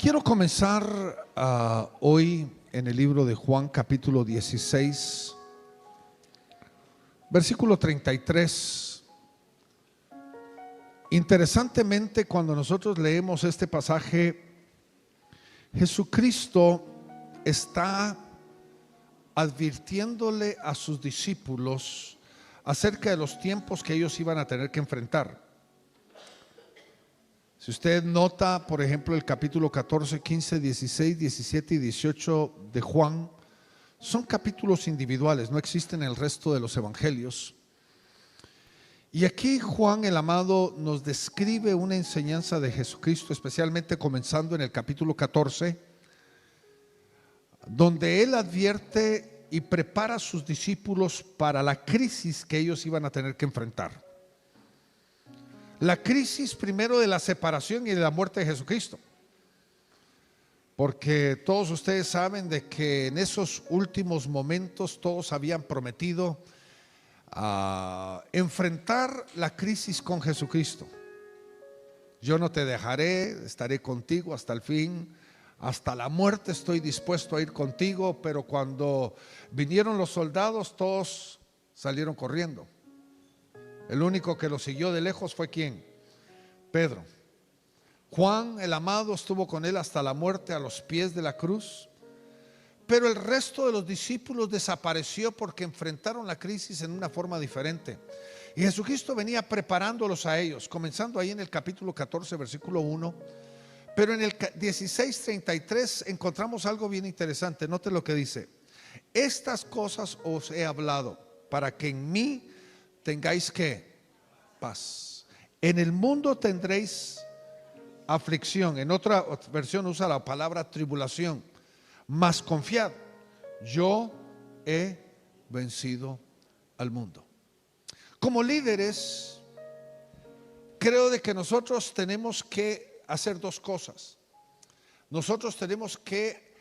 Quiero comenzar hoy en el libro de Juan, capítulo 16, versículo 33. Interesantemente, cuando nosotros leemos este pasaje, Jesucristo está advirtiéndole a sus discípulos acerca de los tiempos que ellos iban a tener que enfrentar. Si usted nota, por ejemplo, el capítulo 14, 15, 16, 17 y 18 de Juan, son capítulos individuales, no existen en el resto de los evangelios. Y aquí Juan el amado nos describe una enseñanza de Jesucristo, especialmente comenzando en el capítulo 14, donde él advierte y prepara a sus discípulos para la crisis que ellos iban a tener que enfrentar. La crisis primero de la separación y de la muerte de Jesucristo, porque todos ustedes saben de que en esos últimos momentos todos habían prometido enfrentar la crisis con Jesucristo. Yo no te dejaré, estaré contigo hasta el fin, hasta la muerte estoy dispuesto a ir contigo. Pero cuando vinieron los soldados, todos salieron corriendo. El único que lo siguió de lejos fue ¿quién? Pedro. Juan el amado estuvo con él hasta la muerte, a los pies de la cruz. Pero el resto de los discípulos desapareció porque enfrentaron la crisis en una forma diferente. Y Jesucristo venía preparándolos a ellos, comenzando ahí en el capítulo 14, versículo 1. Pero en el 16:33 encontramos algo bien interesante. Note lo que dice: estas cosas os he hablado para que en mí tengáis ¿qué? Paz. En el mundo tendréis aflicción. En otra versión usa la palabra tribulación. Mas confiad, yo he vencido al mundo. Como líderes, creo de que nosotros tenemos que hacer dos cosas. Nosotros tenemos que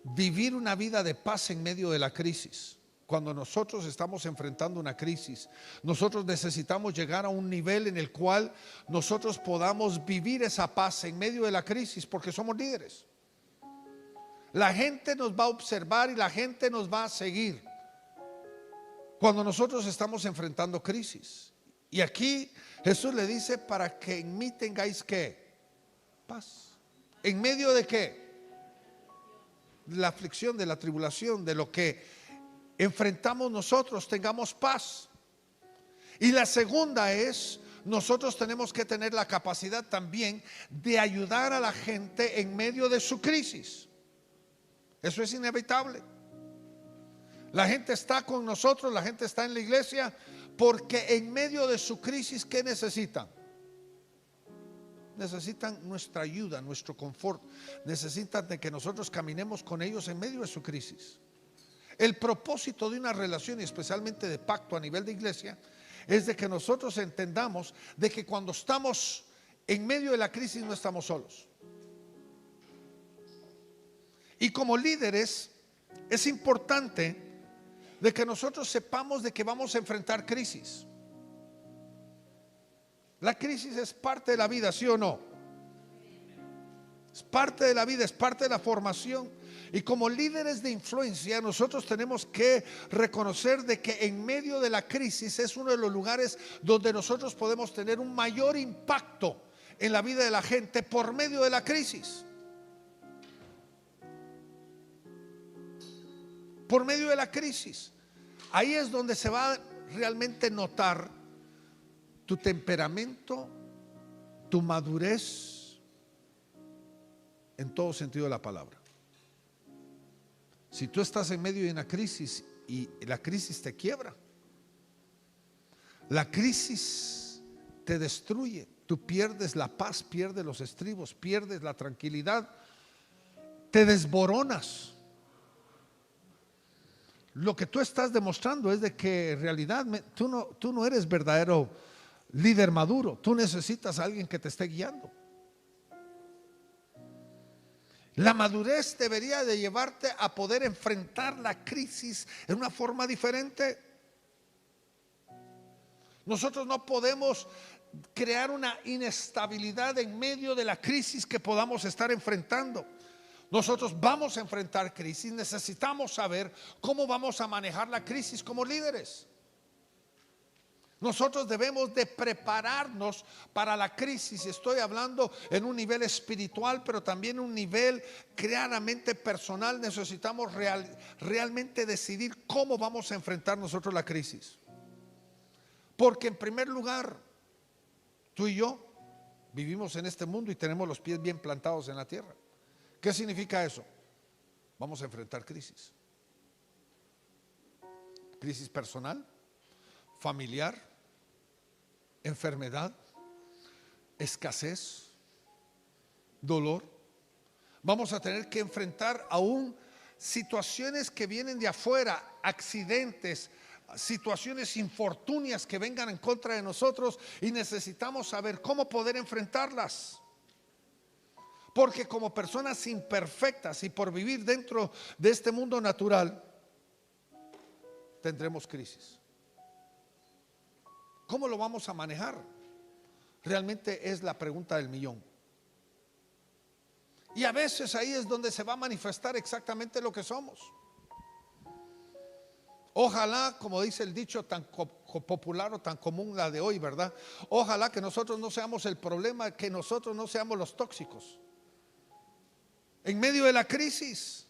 vivir una vida de paz en medio de la crisis. Cuando nosotros estamos enfrentando una crisis, nosotros necesitamos llegar a un nivel en el cual nosotros podamos vivir esa paz en medio de la crisis, porque somos líderes. La gente nos va a observar y la gente nos va a seguir cuando nosotros estamos enfrentando crisis. Y aquí Jesús le dice: para que en mí tengáis ¿qué? Paz. ¿En medio de qué? De la aflicción, de la tribulación, de lo que enfrentamos nosotros, tengamos paz. Y la segunda es: nosotros tenemos que tener la capacidad también de ayudar a la gente en medio de su crisis. Eso es inevitable. La gente está con nosotros, la gente está en la iglesia porque en medio de su crisis, ¿qué necesitan? Necesitan nuestra ayuda, nuestro confort. Necesitan de que nosotros caminemos con ellos en medio de su crisis. El propósito de una relación, y especialmente de pacto a nivel de iglesia, es de que nosotros entendamos de que cuando estamos en medio de la crisis no estamos solos. Y como líderes es importante de que nosotros sepamos de que vamos a enfrentar crisis. La crisis es parte de la vida, ¿sí o no? Es parte de la vida, es parte de la formación. Y como líderes de influencia, nosotros tenemos que reconocer de que en medio de la crisis es uno de los lugares donde nosotros podemos tener un mayor impacto en la vida de la gente por medio de la crisis. Por medio de la crisis. Ahí es donde se va a realmente notar tu temperamento, tu madurez, en todo sentido de la palabra. Si tú estás en medio de una crisis y la crisis te quiebra, la crisis te destruye, tú pierdes la paz, pierdes los estribos, pierdes la tranquilidad, te desboronas. Lo que tú estás demostrando es de que en realidad tú no eres verdadero líder maduro. Tú necesitas a alguien que te esté guiando. La madurez debería de llevarte a poder enfrentar la crisis en una forma diferente. Nosotros no podemos crear una inestabilidad en medio de la crisis que podamos estar enfrentando. Nosotros vamos a enfrentar crisis, necesitamos saber cómo vamos a manejar la crisis como líderes. Nosotros debemos de prepararnos para la crisis. Estoy hablando en un nivel espiritual, pero también un nivel claramente personal. Necesitamos realmente decidir cómo vamos a enfrentar nosotros la crisis. Porque en primer lugar, tú y yo vivimos en este mundo y tenemos los pies bien plantados en la tierra. ¿Qué significa eso? Vamos a enfrentar crisis. Crisis personal, familiar, enfermedad, escasez, dolor. Vamos a tener que enfrentar aún situaciones que vienen de afuera, accidentes, situaciones infortunias que vengan en contra de nosotros, y necesitamos saber cómo poder enfrentarlas. Porque como personas imperfectas y por vivir dentro de este mundo natural, tendremos crisis. ¿Cómo lo vamos a manejar? Realmente es la pregunta del millón. Y a veces ahí es donde se va a manifestar exactamente lo que somos. Ojalá, como dice el dicho tan popular o tan común la de hoy, ¿verdad? Ojalá que nosotros no seamos el problema, que nosotros no seamos los tóxicos. En medio de la crisis,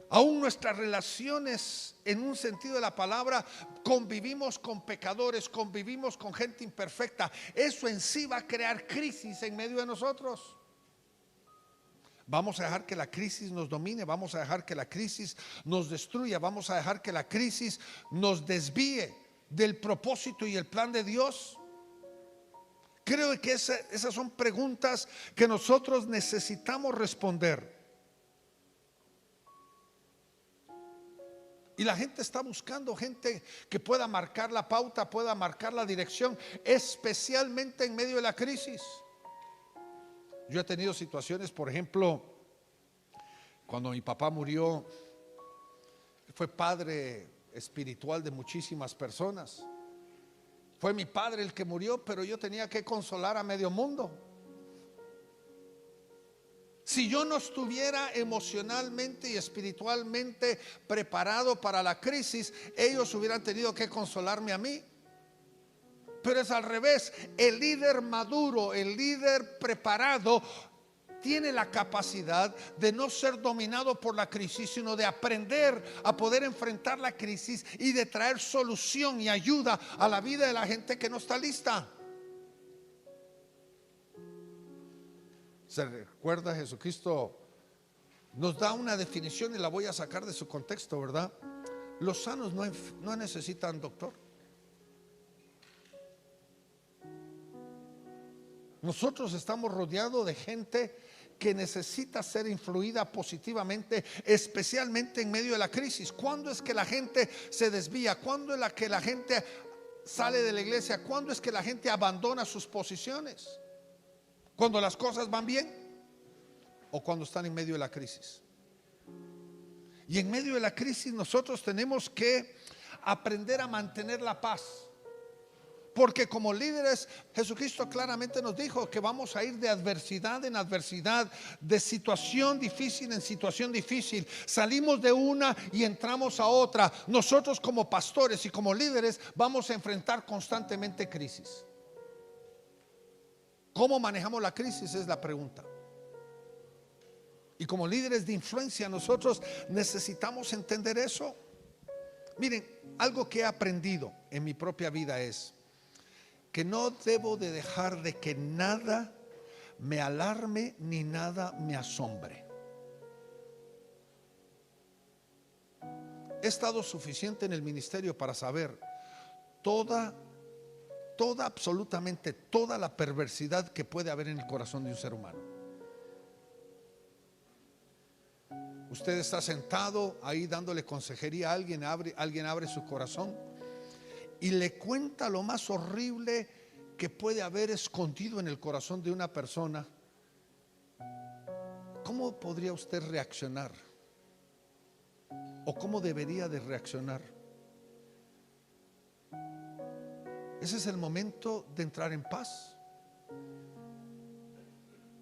aún nuestras relaciones, en un sentido de la palabra, convivimos con pecadores, convivimos con gente imperfecta. Eso en sí va a crear crisis en medio de nosotros. Vamos a dejar que la crisis nos domine, vamos a dejar que la crisis nos destruya, vamos a dejar que la crisis nos desvíe del propósito y el plan de Dios. Creo que esas son preguntas que nosotros necesitamos responder. Y la gente está buscando gente que pueda marcar la pauta, pueda marcar la dirección, especialmente en medio de la crisis. Yo he tenido situaciones, por ejemplo, cuando mi papá murió, fue padre espiritual de muchísimas personas. Fue mi padre el que murió, pero yo tenía que consolar a medio mundo. Si yo no estuviera emocionalmente y espiritualmente preparado para la crisis, ellos hubieran tenido que consolarme a mí. Pero es al revés. El líder maduro, el líder preparado, tiene la capacidad de no ser dominado por la crisis, sino de aprender a poder enfrentar la crisis y de traer solución y ayuda a la vida de la gente que no está lista. Se recuerda, Jesucristo nos da una definición y la voy a sacar de su contexto, ¿verdad? Los sanos no necesitan doctor. Nosotros estamos rodeados de gente que necesita ser influida positivamente, especialmente en medio de la crisis. ¿Cuándo es que la gente se desvía? ¿Cuándo es que la gente sale de la iglesia? ¿Cuándo es que la gente abandona sus posiciones? ¿Cuando las cosas van bien o cuando están en medio de la crisis? Y en medio de la crisis nosotros tenemos que aprender a mantener la paz. Porque como líderes, Jesucristo claramente nos dijo que vamos a ir de adversidad en adversidad, de situación difícil en situación difícil. Salimos de una y entramos a otra. Nosotros como pastores y como líderes vamos a enfrentar constantemente crisis. ¿Cómo manejamos la crisis? Es la pregunta. Y como líderes de influencia nosotros necesitamos entender eso. Miren, algo que he aprendido en mi propia vida es que no debo de dejar de que nada me alarme ni nada me asombre. He estado suficiente en el ministerio para saber absolutamente toda la perversidad que puede haber en el corazón de un ser humano. Usted está sentado ahí dándole consejería a alguien, alguien abre su corazón y le cuenta lo más horrible que puede haber escondido en el corazón de una persona. ¿Cómo podría usted reaccionar? ¿O cómo debería de reaccionar? Ese es el momento de entrar en paz.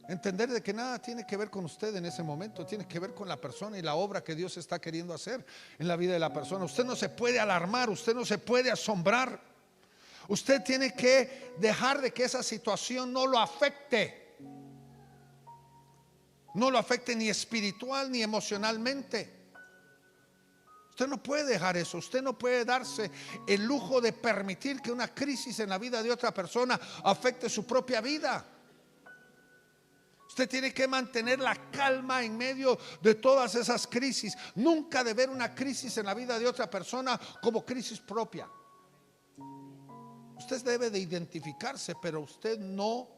Entender de que nada tiene que ver con usted en ese momento, tiene que ver con la persona y la obra que Dios está queriendo hacer en la vida de la persona. Usted no se puede alarmar, usted no se puede asombrar. Usted tiene que dejar de que esa situación no lo afecte. No lo afecte ni espiritual ni emocionalmente. Usted no puede dejar eso. Usted no puede darse el lujo de permitir que una crisis en la vida de otra persona afecte su propia vida. Usted tiene que mantener la calma en medio de todas esas crisis. Nunca de ver una crisis en la vida de otra persona como crisis propia. Usted debe de identificarse, pero usted no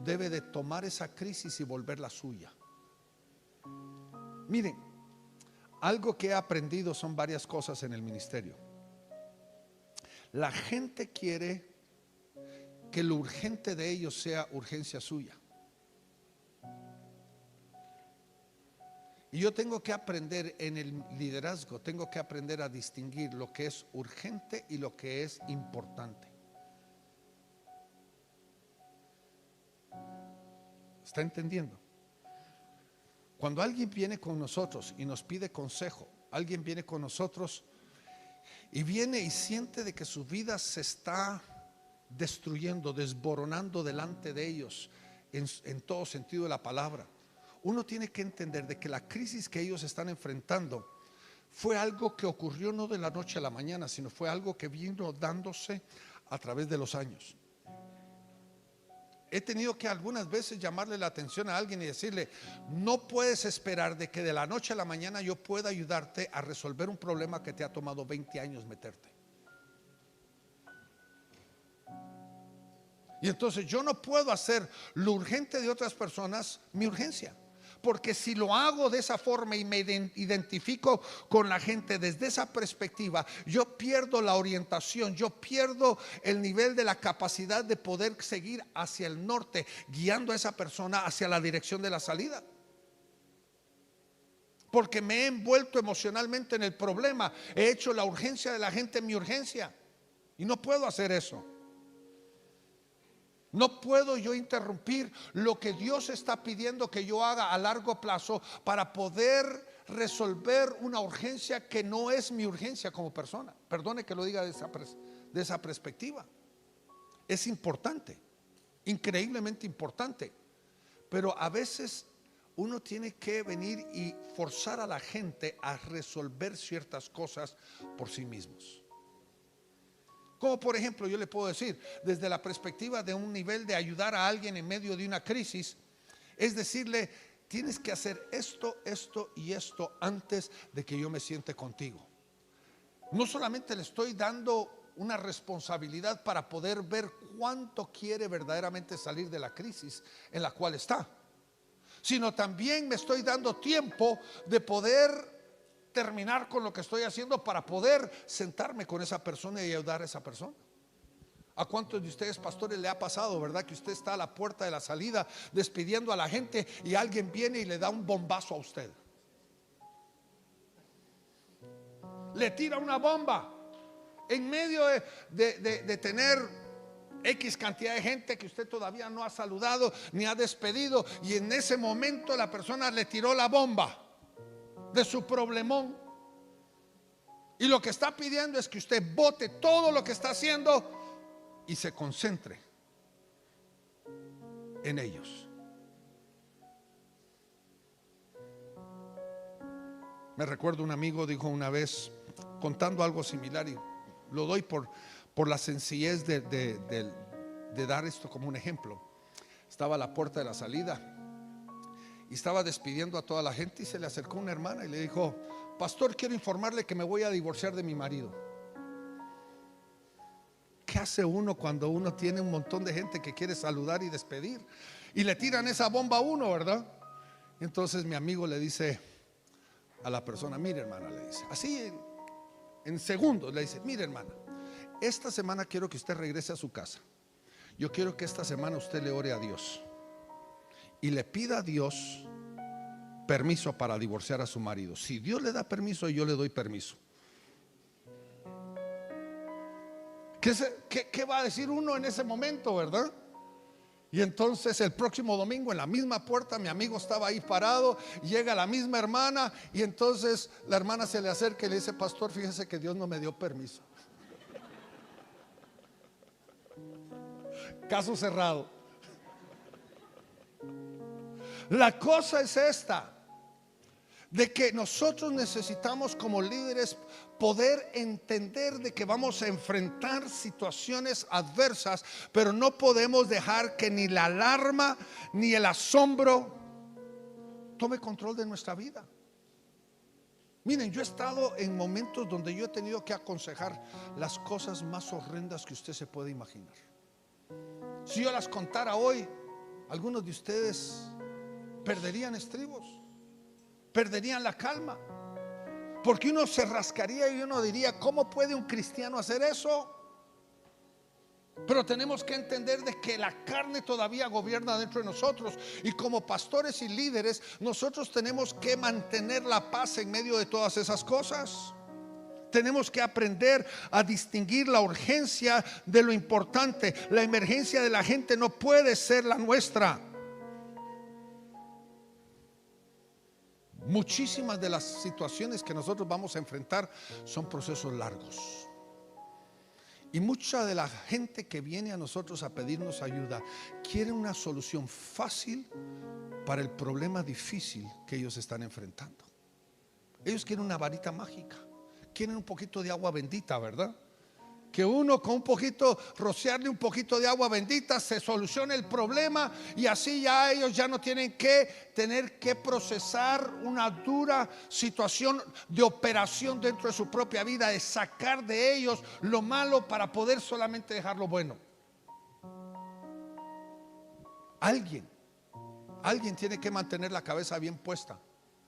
debe de tomar esa crisis y volverla suya. Miren, algo que he aprendido son varias cosas en el ministerio. La gente quiere que lo urgente de ellos sea urgencia suya. Y yo tengo que aprender en el liderazgo, tengo que aprender a distinguir lo que es urgente y lo que es importante. ¿Está entendiendo? Cuando alguien viene con nosotros y nos pide consejo, alguien viene con nosotros y viene y siente de que su vida se está destruyendo, desboronando delante de ellos en todo sentido de la palabra, uno tiene que entender de que la crisis que ellos están enfrentando fue algo que ocurrió no de la noche a la mañana, sino fue algo que vino dándose a través de los años. He tenido que algunas veces llamarle la atención a alguien y decirle: no puedes esperar de que de la noche a la mañana yo pueda ayudarte a resolver un problema que te ha tomado 20 años meterte. Y entonces yo no puedo hacer lo urgente de otras personas mi urgencia, porque si lo hago de esa forma y me identifico con la gente desde esa perspectiva, yo pierdo la orientación, yo pierdo el nivel de la capacidad de poder seguir hacia el norte, guiando a esa persona hacia la dirección de la salida. Porque me he envuelto emocionalmente en el problema, he hecho la urgencia de la gente mi urgencia, y no puedo hacer eso. No puedo yo interrumpir lo que Dios está pidiendo que yo haga a largo plazo para poder resolver una urgencia que no es mi urgencia como persona. Perdone que lo diga de esa perspectiva. Es importante, increíblemente importante, pero a veces uno tiene que venir y forzar a la gente a resolver ciertas cosas por sí mismos. Como por ejemplo, yo le puedo decir, desde la perspectiva de un nivel de ayudar a alguien en medio de una crisis, es decirle: tienes que hacer esto, esto y esto antes de que yo me siente contigo. No solamente le estoy dando una responsabilidad para poder ver cuánto quiere verdaderamente salir de la crisis en la cual está, sino también me estoy dando tiempo de poder terminar con lo que estoy haciendo para poder sentarme con esa persona y ayudar a esa persona. ¿A cuántos de ustedes, pastores, le ha pasado, verdad, que usted está a la puerta de la salida despidiendo a la gente y alguien viene y le da un bombazo a usted? Le tira una bomba en medio de tener X cantidad de gente que usted todavía no ha saludado ni ha despedido, y en ese momento la persona le tiró la bomba de su problemón, y lo que está pidiendo es que usted bote todo lo que está haciendo y se concentre en ellos. Me recuerdo un amigo dijo una vez, contando algo similar, y lo doy por la sencillez de dar esto como un ejemplo. Estaba a la puerta de la salida y estaba despidiendo a toda la gente, y se le acercó una hermana y le dijo: pastor, quiero informarle que me voy a divorciar de mi marido. ¿Qué hace uno cuando uno tiene un montón de gente que quiere saludar y despedir y le tiran esa bomba a uno, verdad? Entonces mi amigo le dice a la persona: mire, hermana, le dice así en segundos, le dice: mire, hermana, esta semana quiero que usted regrese a su casa. Yo quiero que esta semana usted le ore a Dios y le pida a Dios permiso para divorciar a su marido. Si Dios le da permiso, yo le doy permiso. ¿Qué va a decir uno en ese momento, verdad? Y entonces el próximo domingo en la misma puerta mi amigo estaba ahí parado, llega la misma hermana y entonces la hermana se le acerca y le dice: pastor, fíjese que Dios no me dio permiso. Caso cerrado. La cosa es esta, de que nosotros necesitamos como líderes poder entender de que vamos a enfrentar situaciones adversas, pero no podemos dejar que ni la alarma ni el asombro tome control de nuestra vida. Miren, yo he estado en momentos donde yo he tenido que aconsejar las cosas más horrendas que usted se puede imaginar. Si yo las contara hoy, algunos de ustedes perderían estribos, perderían la calma, porque uno se rascaría y uno diría: ¿cómo puede un cristiano hacer eso? Pero tenemos que entender de que la carne todavía gobierna dentro de nosotros, y como pastores y líderes nosotros tenemos que mantener la paz en medio de todas esas cosas. Tenemos que aprender a distinguir la urgencia de lo importante. La emergencia de la gente no puede ser la nuestra. Muchísimas de las situaciones que nosotros vamos a enfrentar son procesos largos. Y mucha de la gente que viene a nosotros a pedirnos ayuda quiere una solución fácil para el problema difícil que ellos están enfrentando. Ellos quieren una varita mágica, quieren un poquito de agua bendita, ¿verdad? Que uno con un poquito, rociarle un poquito de agua bendita, se solucione el problema, y así ya ellos ya no tienen que tener que procesar una dura situación de operación dentro de su propia vida, de sacar de ellos lo malo para poder solamente dejar lo bueno. Alguien tiene que mantener la cabeza bien puesta,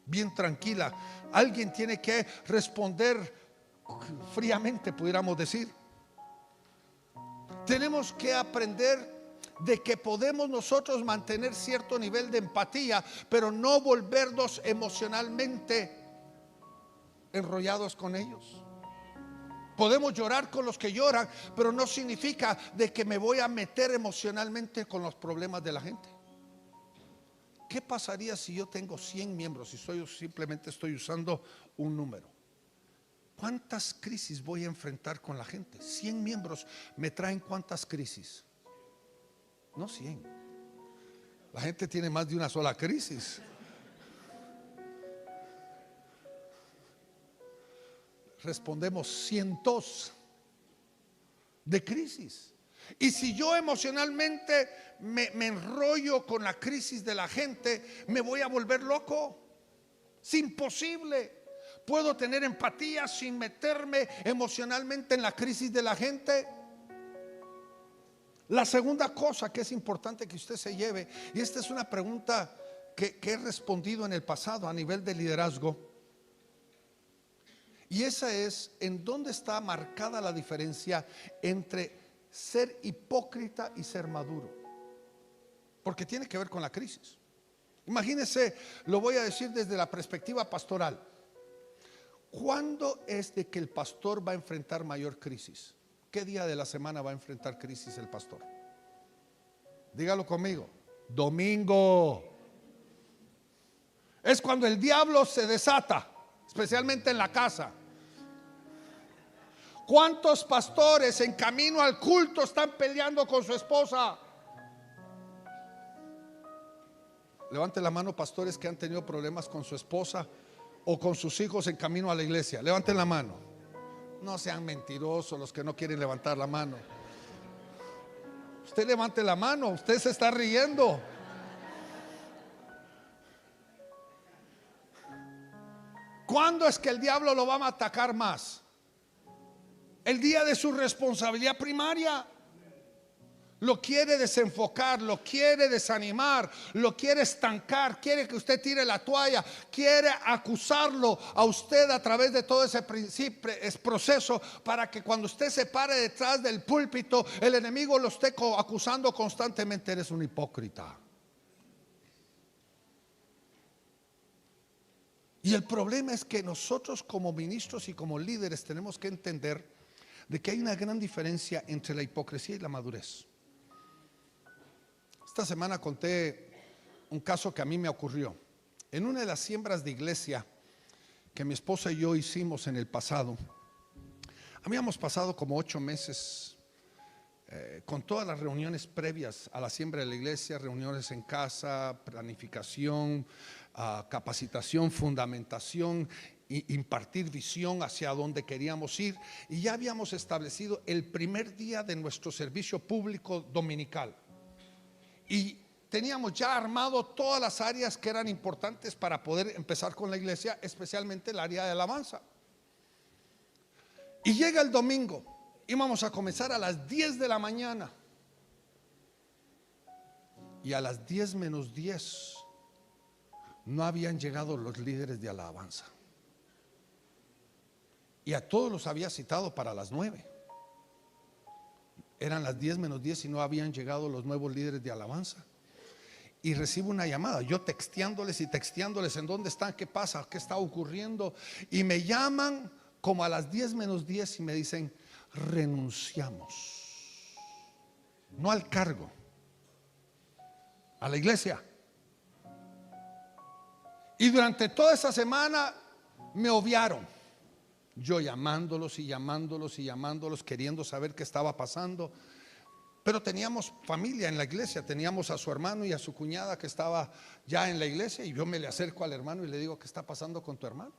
bien tranquila. Alguien tiene que responder fríamente, pudiéramos decir. Tenemos que aprender de que podemos nosotros mantener cierto nivel de empatía, pero no volvernos emocionalmente enrollados con ellos. Podemos llorar con los que lloran, pero no significa de que me voy a meter emocionalmente con los problemas de la gente. ¿Qué pasaría si yo tengo 100 miembros y simplemente estoy usando un número? ¿Cuántas crisis voy a enfrentar con la gente? 100 miembros me traen ¿cuántas crisis? No 100. La gente tiene más de una sola crisis. Respondemos cientos de crisis. Y si yo emocionalmente me enrollo con la crisis de la gente, me voy a volver loco. Es imposible. ¿Puedo tener empatía sin meterme emocionalmente en la crisis de la gente? La segunda cosa que es importante que usted se lleve, y esta es una pregunta que he respondido en el pasado a nivel de liderazgo, y esa es: ¿en dónde está marcada la diferencia entre ser hipócrita y ser maduro? Porque tiene que ver con la crisis. Imagínese, lo voy a decir desde la perspectiva pastoral. ¿Cuándo es de que el pastor va a enfrentar mayor crisis? ¿Qué día de la semana va a enfrentar crisis el pastor? Dígalo conmigo: domingo. Es cuando el diablo se desata, especialmente en la casa. ¿Cuántos pastores en camino al culto están peleando con su esposa? Levante la mano, pastores que han tenido problemas con su esposa o con sus hijos en camino a la iglesia. Levanten la mano. No sean mentirosos los que no quieren levantar la mano. Usted levante la mano, usted se está riendo. ¿Cuándo es que el diablo lo va a atacar más? El día de su responsabilidad primaria. Lo quiere desenfocar, lo quiere desanimar, lo quiere estancar, quiere que usted tire la toalla, quiere acusarlo a usted a través de todo ese proceso, para que cuando usted se pare detrás del púlpito, el enemigo lo esté acusando constantemente: eres un hipócrita. Y el problema es que nosotros como ministros y como líderes tenemos que entender de que hay una gran diferencia entre la hipocresía y la madurez. Esta semana conté un caso que a mí me ocurrió. En una de las siembras de iglesia que mi esposa y yo hicimos en el pasado, habíamos pasado como 8 meses con todas las reuniones previas a la siembra de la iglesia, reuniones en casa, planificación, capacitación, fundamentación, impartir visión hacia dónde queríamos ir, y ya habíamos establecido el primer día de nuestro servicio público dominical y teníamos ya armado todas las áreas que eran importantes para poder empezar con la iglesia, especialmente el área de alabanza. Y llega el domingo, íbamos a comenzar a las 10 de la mañana y a las 10 menos 10 no habían llegado los líderes de alabanza. Y a todos los había citado para las 9. Eran las 10 menos 10 y no habían llegado los nuevos líderes de alabanza. Y recibo una llamada, yo texteándoles en dónde están, qué pasa, qué está ocurriendo. Y me llaman como a las 10 menos 10 y me dicen: renunciamos. No al cargo, a la iglesia. Y durante toda esa semana me obviaron. Yo llamándolos y llamándolos y llamándolos, queriendo saber qué estaba pasando. Pero teníamos familia en la iglesia, teníamos a su hermano y a su cuñada que estaba ya en la iglesia, y yo me le acerco al hermano y le digo: ¿qué está pasando con tu hermano?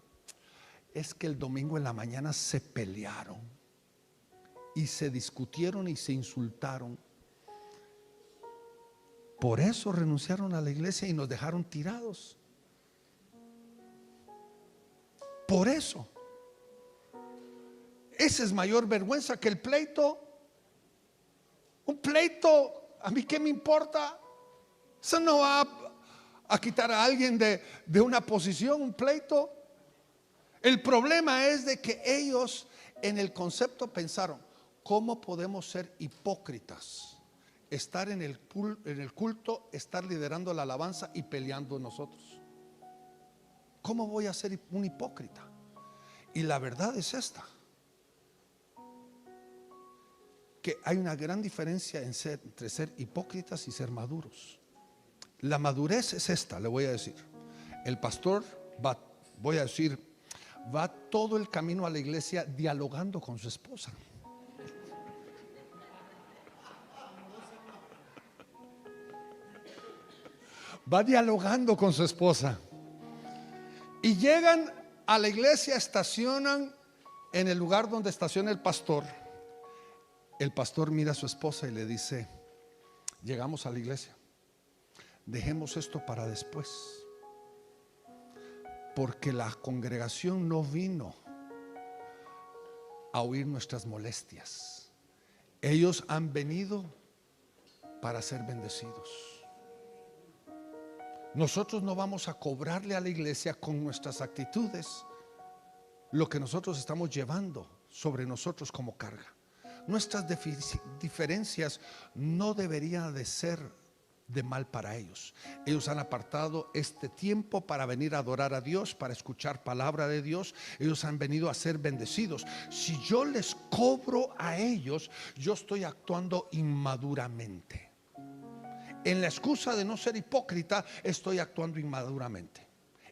Es que el domingo en la mañana se pelearon y se discutieron y se insultaron. Por eso renunciaron a la iglesia y nos dejaron tirados. Por eso. Esa es mayor vergüenza que el pleito. Un pleito, ¿a mí qué me importa? Eso no va a quitar a alguien de una posición, un pleito. El problema es de que ellos en el concepto pensaron: ¿cómo podemos ser hipócritas? Estar en el culto, estar liderando la alabanza y peleando nosotros. ¿Cómo voy a ser un hipócrita? Y la verdad es esta: que hay una gran diferencia entre ser hipócritas y ser maduros. La madurez es esta, le voy a decir. El pastor va todo el camino a la iglesia dialogando con su esposa. Va dialogando con su esposa. Y llegan a la iglesia, estacionan en el lugar donde estaciona el pastor. El pastor mira a su esposa y le dice: llegamos a la iglesia, dejemos esto para después, porque la congregación no vino a oír nuestras molestias. Ellos han venido para ser bendecidos. Nosotros no vamos a cobrarle a la iglesia con nuestras actitudes lo que nosotros estamos llevando sobre nosotros como carga. Nuestras diferencias no deberían de ser de mal para ellos. Ellos han apartado este tiempo para venir a adorar a Dios, para escuchar palabra de Dios. Ellos han venido a ser bendecidos. Si yo les cobro a ellos, yo estoy actuando inmaduramente. En la excusa de no ser hipócrita, estoy actuando inmaduramente.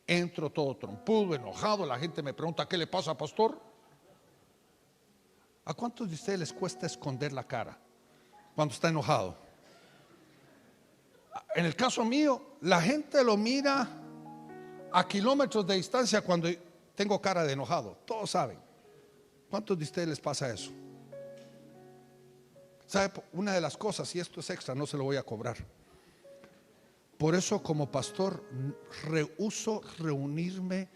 Entro todo trompudo, enojado. La gente me pregunta: ¿qué le pasa, pastor? ¿A cuántos de ustedes les cuesta esconder la cara cuando está enojado? En el caso mío, la gente lo mira a kilómetros de distancia cuando tengo cara de enojado. Todos saben. ¿Cuántos de ustedes les pasa eso? ¿Sabe? Una de las cosas, y esto es extra, no se lo voy a cobrar. Por eso, como pastor, rehúso reunirme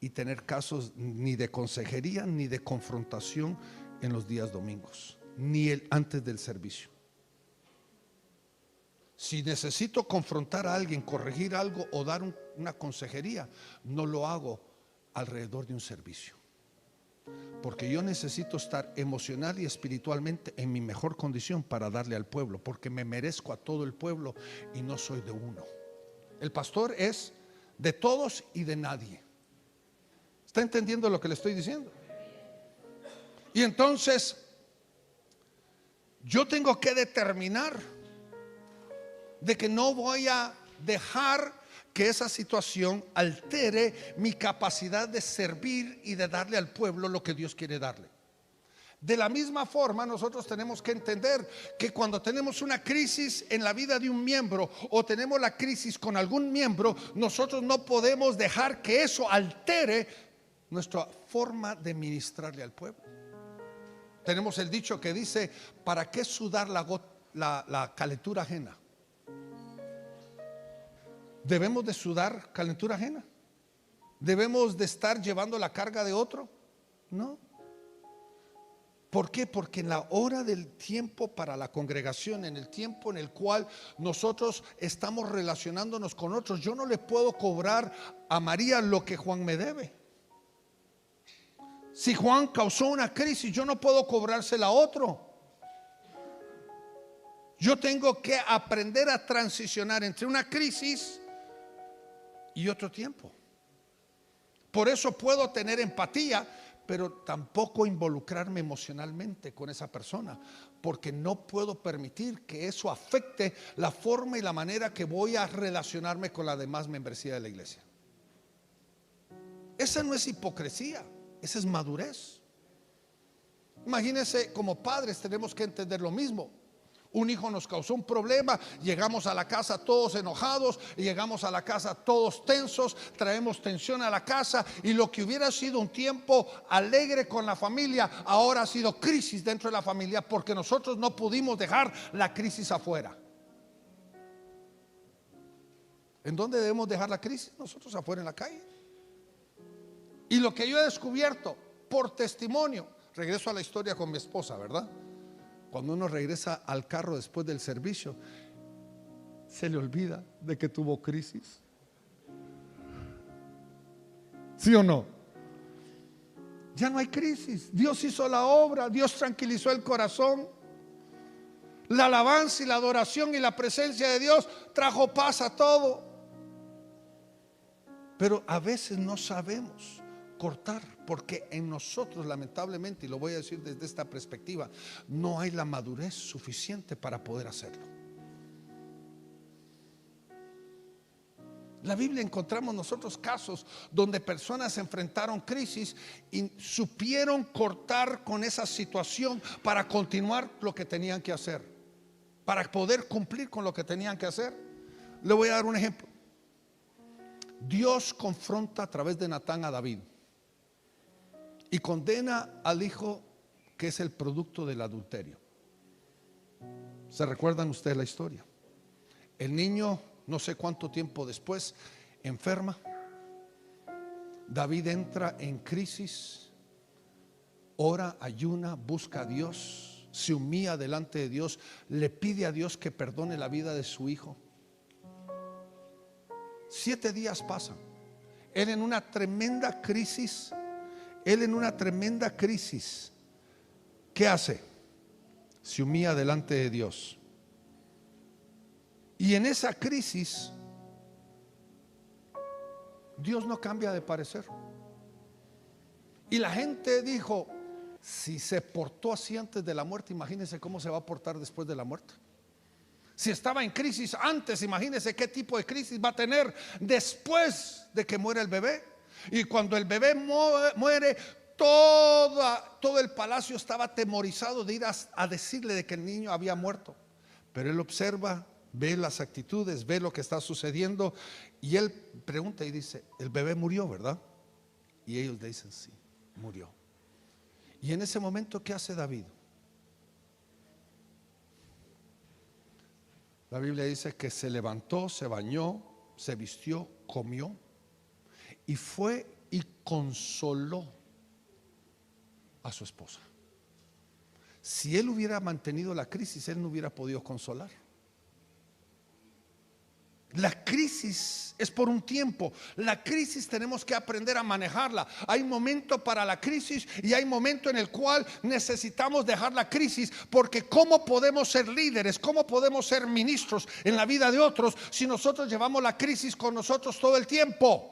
y tener casos ni de consejería ni de confrontación en los días domingos, ni antes del servicio. Si necesito confrontar a alguien, corregir algo o dar una consejería, no lo hago alrededor de un servicio, porque yo necesito estar emocional y espiritualmente en mi mejor condición para darle al pueblo, porque me merezco a todo el pueblo y no soy de uno. El pastor es de todos y de nadie. ¿Está entendiendo lo que le estoy diciendo? Y entonces Yo tengo que determinar de que no voy a dejar que esa situación altere mi capacidad de servir y de darle al pueblo lo que Dios quiere darle. De la misma forma, nosotros tenemos que entender que cuando tenemos una crisis en la vida de un miembro o tenemos la crisis con algún miembro, nosotros no podemos dejar que eso altere nuestra forma de ministrarle al pueblo. Tenemos el dicho que dice: ¿para qué sudar la calentura ajena? ¿Debemos de sudar calentura ajena? ¿Debemos de estar llevando la carga de otro? No. ¿Por qué? Porque en la hora del tiempo para la congregación, en el tiempo en el cual nosotros estamos relacionándonos con otros, yo no le puedo cobrar a María lo que Juan me debe. Si Juan causó una crisis, yo no puedo cobrársela a otro. Yo tengo que aprender a transicionar entre una crisis y otro tiempo. Por eso puedo tener empatía, pero tampoco involucrarme emocionalmente con esa persona, porque no puedo permitir que eso afecte la forma y la manera que voy a relacionarme con la demás membresía de la iglesia. Esa no es hipocresía, esa es madurez. Imagínense, como padres tenemos que entender lo mismo. Un hijo nos causó un problema, llegamos a la casa todos enojados, llegamos a la casa todos tensos, traemos tensión a la casa, y lo que hubiera sido un tiempo alegre con la familia, ahora ha sido crisis dentro de la familia, porque nosotros no pudimos dejar la crisis afuera. ¿En dónde debemos dejar la crisis? Nosotros afuera en la calle. Y lo que yo he descubierto por testimonio, regreso a la historia con mi esposa, ¿verdad? Cuando uno regresa al carro después del servicio, se le olvida de que tuvo crisis. ¿Sí o no? Ya no hay crisis. Dios hizo la obra, Dios tranquilizó el corazón. La alabanza y la adoración y la presencia de Dios trajo paz a todo. Pero a veces no sabemos cortar, porque en nosotros, lamentablemente, y lo voy a decir desde esta perspectiva, no hay la madurez suficiente para poder hacerlo. La Biblia encontramos nosotros casos donde personas enfrentaron crisis y supieron cortar con esa situación para continuar lo que tenían que hacer, para poder cumplir con lo que tenían que hacer. Le voy a dar un ejemplo. Dios confronta a través de Natán a David y condena al hijo que es el producto del adulterio. ¿Se recuerdan ustedes la historia? El niño, no sé cuánto tiempo después, enferma. David entra en crisis, ora, ayuna, busca a Dios, se humilla delante de Dios, le pide a Dios que perdone la vida de su hijo. 7 días pasan. Él en una tremenda crisis. ¿Qué hace? Se humilla delante de Dios. Y en esa crisis, Dios no cambia de parecer. Y la gente dijo: si se portó así antes de la muerte, imagínense cómo se va a portar después de la muerte. Si estaba en crisis antes, imagínense qué tipo de crisis va a tener después de que muera el bebé. Y cuando el bebé muere, todo el palacio estaba atemorizado de ir a decirle de que el niño había muerto. Pero él observa, ve las actitudes, ve lo que está sucediendo, y él pregunta y dice: el bebé murió, ¿verdad? Y ellos le dicen: sí, murió. Y en ese momento, ¿qué hace David? La Biblia dice que se levantó, se bañó, se vistió, comió y fue y consoló a su esposa. Si él hubiera mantenido la crisis, él no hubiera podido consolar. La crisis es por un tiempo. La crisis tenemos que aprender a manejarla. Hay momento para la crisis y hay momento en el cual necesitamos dejar la crisis, porque ¿cómo podemos ser líderes? ¿Cómo podemos ser ministros en la vida de otros si nosotros llevamos la crisis con nosotros todo el tiempo?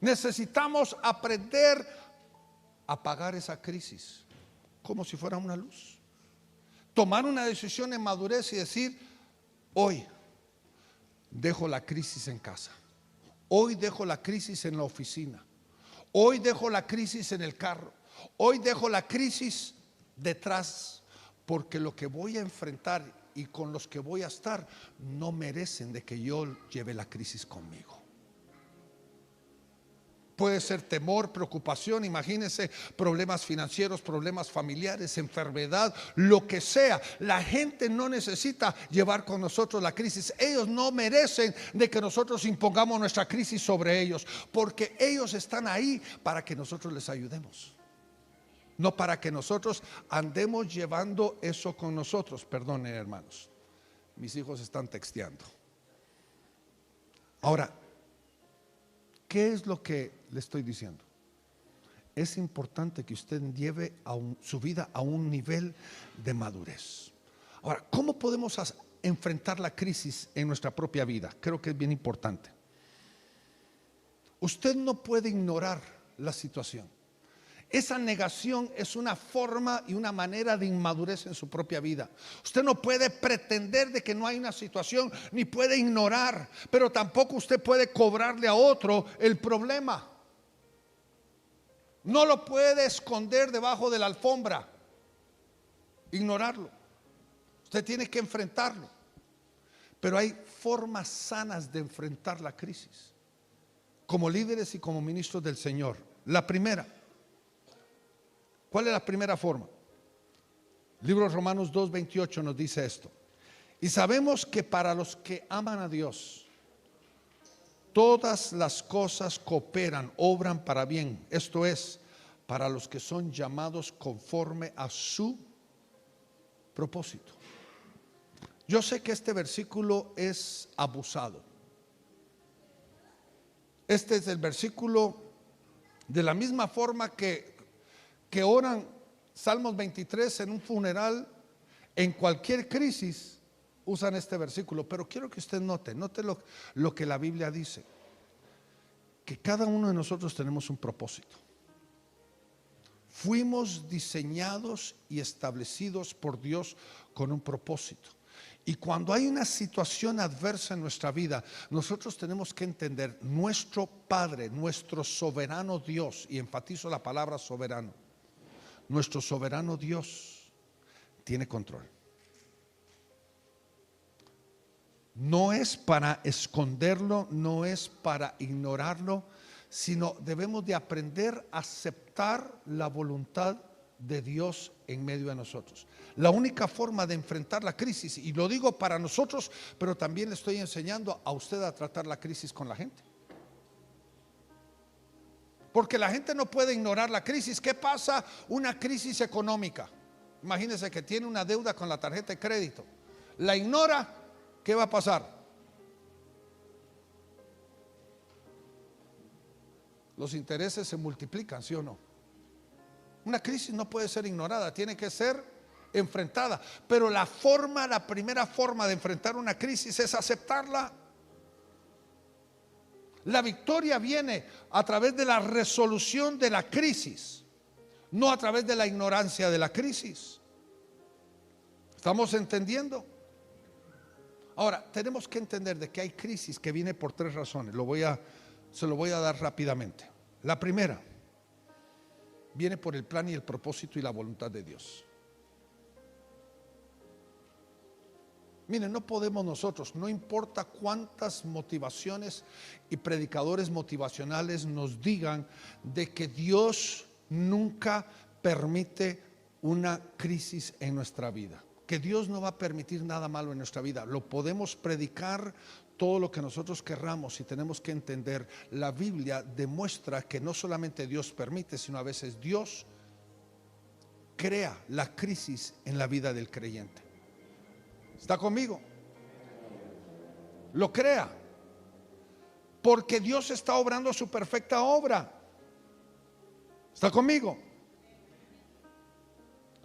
Necesitamos aprender apagar esa crisis como si fuera una luz. Tomar una decisión en madurez y decir: hoy dejo la crisis en casa, hoy dejo la crisis en la oficina, hoy dejo la crisis en el carro, hoy dejo la crisis detrás, porque lo que voy a enfrentar y con los que voy a estar no merecen de que yo lleve la crisis conmigo. Puede ser temor, preocupación, imagínense, problemas financieros, problemas familiares, enfermedad, lo que sea. La gente no necesita llevar con nosotros la crisis. Ellos no merecen de que nosotros impongamos nuestra crisis sobre ellos, porque ellos están ahí para que nosotros les ayudemos, no para que nosotros andemos llevando eso con nosotros. Perdonen, hermanos, mis hijos están texteando. Ahora, ¿qué es lo que le estoy diciendo? Es importante que usted lleve su vida a un nivel de madurez. Ahora, ¿cómo podemos enfrentar la crisis en nuestra propia vida? Creo que es bien importante. Usted no puede ignorar la situación. Esa negación es una forma y una manera de inmadurez en su propia vida. Usted no puede pretender de que no hay una situación, ni puede ignorar, pero tampoco usted puede cobrarle a otro el problema. No lo puede esconder debajo de la alfombra, ignorarlo. Usted tiene que enfrentarlo. Pero hay formas sanas de enfrentar la crisis, como líderes y como ministros del Señor. La primera, ¿cuál es la primera forma? El libro de Romanos 2:28 nos dice esto: y sabemos que para los que aman a Dios, todas las cosas cooperan, obran para bien. Esto es, para los que son llamados conforme a su propósito. Yo sé que este versículo es abusado. Este es el versículo de la misma forma que oran Salmos 23 en un funeral. En cualquier crisis usan este versículo, pero quiero que usted note lo que la Biblia dice: que cada uno de nosotros tenemos un propósito. Fuimos diseñados y establecidos por Dios con un propósito. Y cuando hay una situación adversa en nuestra vida, nosotros tenemos que entender: nuestro Padre, nuestro soberano Dios, y enfatizo la palabra soberano, nuestro soberano Dios tiene control. No es para esconderlo, no es para ignorarlo, sino debemos de aprender a aceptar la voluntad de Dios en medio de nosotros. La única forma de enfrentar la crisis, y lo digo para nosotros, pero también le estoy enseñando a usted a tratar la crisis con la gente, porque la gente no puede ignorar la crisis. ¿Qué pasa? Una crisis económica. Imagínese que tiene una deuda con la tarjeta de crédito, la ignora. ¿Qué va a pasar? Los intereses se multiplican, ¿sí o no? Una crisis no puede ser ignorada, tiene que ser enfrentada. Pero la primera forma de enfrentar una crisis es aceptarla. La victoria viene a través de la resolución de la crisis, no a través de la ignorancia de la crisis. ¿Estamos entendiendo? Ahora, tenemos que entender de que hay crisis que viene por tres razones. Se lo voy a dar rápidamente. La primera, viene por el plan y el propósito y la voluntad de Dios. Miren, no podemos nosotros, no importa cuántas motivaciones y predicadores motivacionales nos digan de que Dios nunca permite una crisis en nuestra vida, que Dios no va a permitir nada malo en nuestra vida. Lo podemos predicar todo lo que nosotros querramos, y tenemos que entender: la Biblia demuestra que no solamente Dios permite, sino a veces Dios crea la crisis en la vida del creyente. ¿Está conmigo? Lo crea, porque Dios está obrando su perfecta obra. ¿Está conmigo?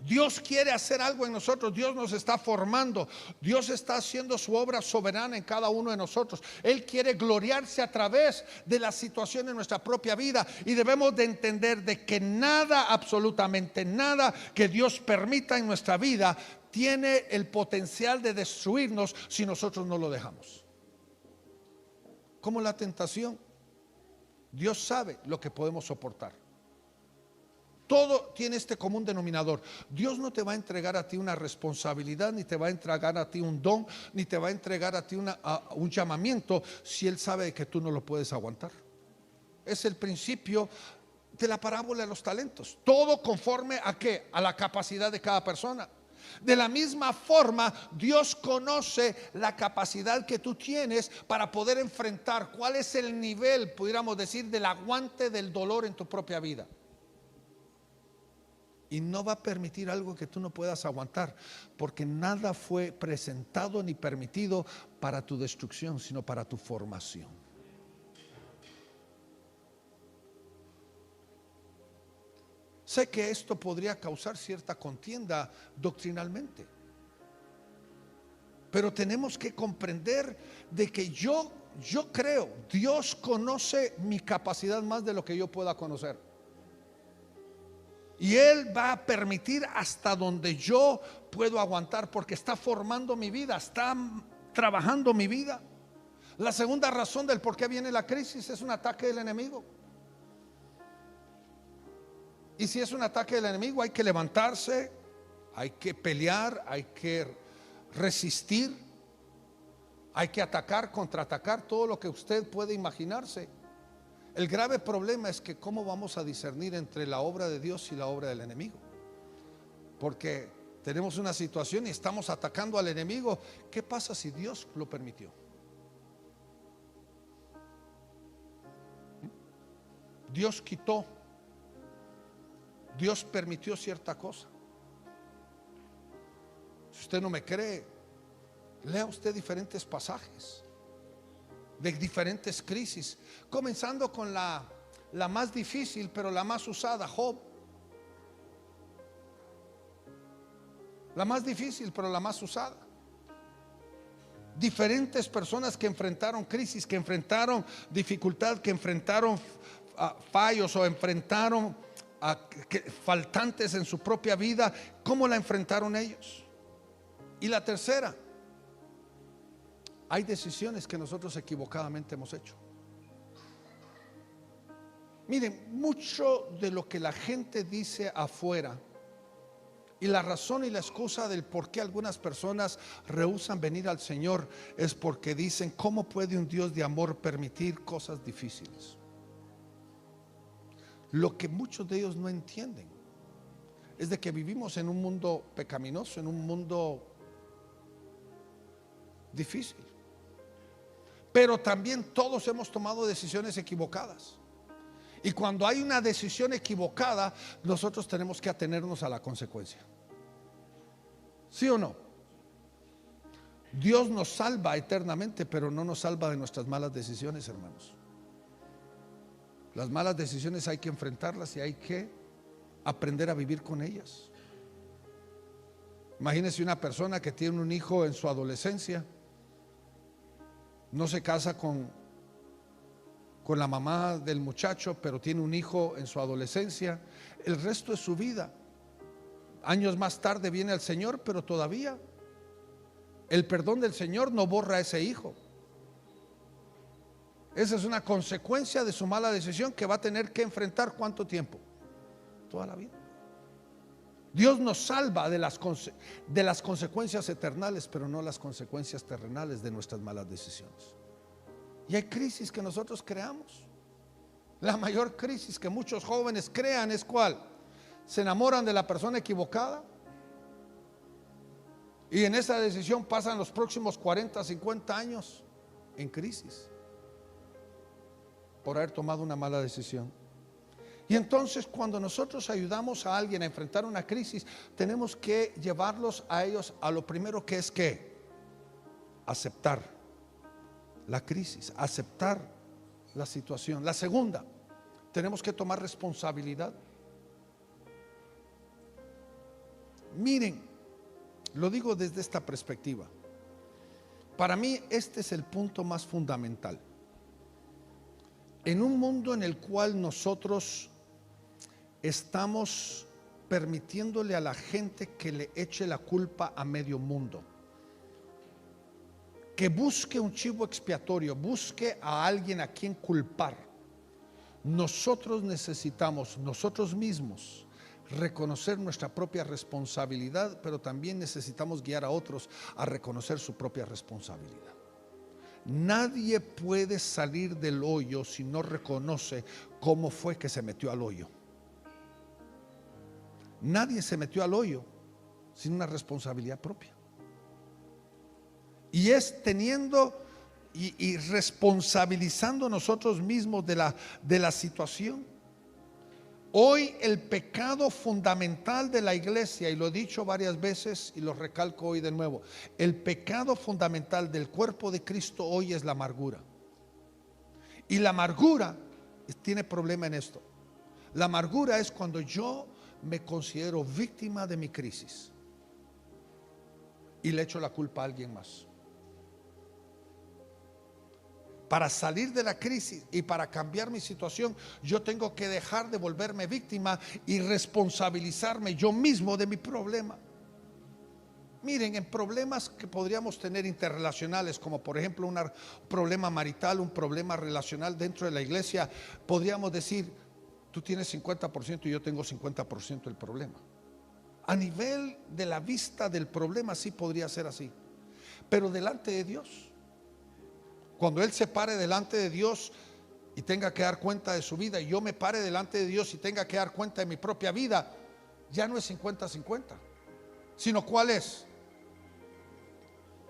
Dios quiere hacer algo en nosotros. Dios nos está formando. Dios está haciendo su obra soberana en cada uno de nosotros. Él quiere gloriarse a través de la situación en nuestra propia vida. Y debemos de entender de que nada, absolutamente nada que Dios permita en nuestra vida tiene el potencial de destruirnos si nosotros no lo dejamos. Como la tentación. Dios sabe lo que podemos soportar. Todo tiene este común denominador. Dios no te va a entregar a ti una responsabilidad, ni te va a entregar a ti un don, ni te va a entregar a ti un llamamiento si Él sabe que tú no lo puedes aguantar. Es el principio de la parábola de los talentos. Todo conforme a ¿qué? A la capacidad de cada persona. De la misma forma, Dios conoce la capacidad que tú tienes para poder enfrentar cuál es el nivel, pudiéramos decir, del aguante del dolor en tu propia vida. Y no va a permitir algo que tú no puedas aguantar, porque nada fue presentado ni permitido para tu destrucción, sino para tu formación. Sé que esto podría causar cierta contienda doctrinalmente, pero tenemos que comprender de que yo creo, Dios conoce mi capacidad más de lo que yo pueda conocer. Y Él va a permitir hasta donde yo puedo aguantar, porque está formando mi vida, está trabajando mi vida. La segunda razón del por qué viene la crisis es un ataque del enemigo. Y si es un ataque del enemigo, hay que levantarse, hay que pelear, hay que resistir, hay que atacar, contraatacar, todo lo que usted puede imaginarse. El grave problema es que cómo vamos a discernir entre la obra de Dios y la obra del enemigo. Porque tenemos una situación y estamos atacando al enemigo. ¿Qué pasa si Dios lo permitió? Dios quitó, Dios permitió cierta cosa. Si usted no me cree, lea usted diferentes pasajes de diferentes crisis, comenzando con la más difícil, pero la más usada, Job. La más difícil, pero la más usada. Diferentes personas que enfrentaron crisis, que enfrentaron dificultad, que enfrentaron fallos o enfrentaron faltantes en su propia vida. ¿Cómo la enfrentaron ellos? Y la tercera, hay decisiones que nosotros equivocadamente hemos hecho. Miren, mucho de lo que la gente dice afuera y la razón y la excusa del por qué algunas personas rehúsan venir al Señor es porque dicen: ¿cómo puede un Dios de amor permitir cosas difíciles? Lo que muchos de ellos no entienden es de que vivimos en un mundo pecaminoso, en un mundo difícil. Pero también todos hemos tomado decisiones equivocadas. Y cuando hay una decisión equivocada, nosotros tenemos que atenernos a la consecuencia. ¿Sí o no? Dios nos salva eternamente, pero no nos salva de nuestras malas decisiones, hermanos. Las malas decisiones hay que enfrentarlas y hay que aprender a vivir con ellas. Imagínese una persona que tiene un hijo en su adolescencia, no se casa con la mamá del muchacho, pero tiene un hijo en su adolescencia. El resto de su vida, años más tarde viene al Señor, pero todavía el perdón del Señor no borra a ese hijo. Esa es una consecuencia de su mala decisión que va a tener que enfrentar. ¿Cuánto tiempo? Toda la vida. Dios nos salva de las consecuencias eternales, pero no las consecuencias terrenales de nuestras malas decisiones. Y hay crisis que nosotros creamos. La mayor crisis que muchos jóvenes crean es ¿cuál? Se enamoran de la persona equivocada y en esa decisión pasan los próximos 40, 50 años en crisis por haber tomado una mala decisión. Y entonces cuando nosotros ayudamos a alguien a enfrentar una crisis, tenemos que llevarlos a ellos a lo primero, que es ¿qué? Aceptar la crisis, aceptar la situación. La segunda, tenemos que tomar responsabilidad. Miren, lo digo desde esta perspectiva. Para mí este es el punto más fundamental. En un mundo en el cual nosotros estamos permitiéndole a la gente que le eche la culpa a medio mundo, que busque un chivo expiatorio, busque a alguien a quien culpar. Nosotros necesitamos nosotros mismos reconocer nuestra propia responsabilidad, pero también necesitamos guiar a otros a reconocer su propia responsabilidad. Nadie puede salir del hoyo si no reconoce cómo fue que se metió al hoyo. Nadie se metió al hoyo sin una responsabilidad propia. Y es teniendo y responsabilizando nosotros mismos de la situación. Hoy el pecado fundamental de la iglesia, y lo he dicho varias veces y lo recalco hoy de nuevo, el pecado fundamental del cuerpo de Cristo hoy es la amargura. Y la amargura tiene problema en esto. La amargura es cuando yo me considero víctima de mi crisis y le echo la culpa a alguien más. Para salir de la crisis y para cambiar mi situación, yo tengo que dejar de volverme víctima y responsabilizarme yo mismo de mi problema. Miren, en problemas que podríamos tener interrelacionales, como por ejemplo un problema marital, un problema relacional dentro de la iglesia, podríamos decir, tú tienes 50% y yo tengo 50% del problema. A nivel de la vista del problema sí podría ser así, pero delante de Dios, cuando Él se pare delante de Dios y tenga que dar cuenta de su vida, y yo me pare delante de Dios y tenga que dar cuenta de mi propia vida, ya no es 50-50, sino ¿cuál es?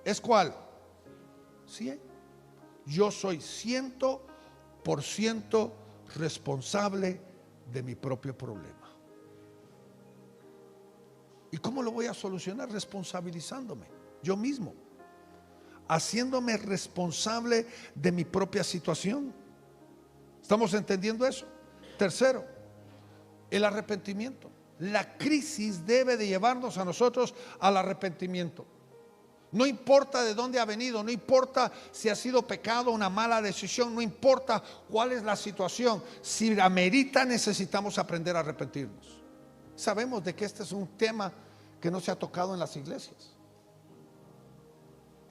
¿Es cuál? 100. Yo soy 100% responsable de mi propio problema. ¿Y cómo lo voy a solucionar? Responsabilizándome yo mismo, haciéndome responsable de mi propia situación. ¿Estamos entendiendo eso? Tercero, el arrepentimiento. La crisis debe de llevarnos a nosotros al arrepentimiento. No importa de dónde ha venido, no importa si ha sido pecado, una mala decisión, no importa cuál es la situación. Si amerita, necesitamos aprender a arrepentirnos. Sabemos de que este es un tema que no se ha tocado en las iglesias.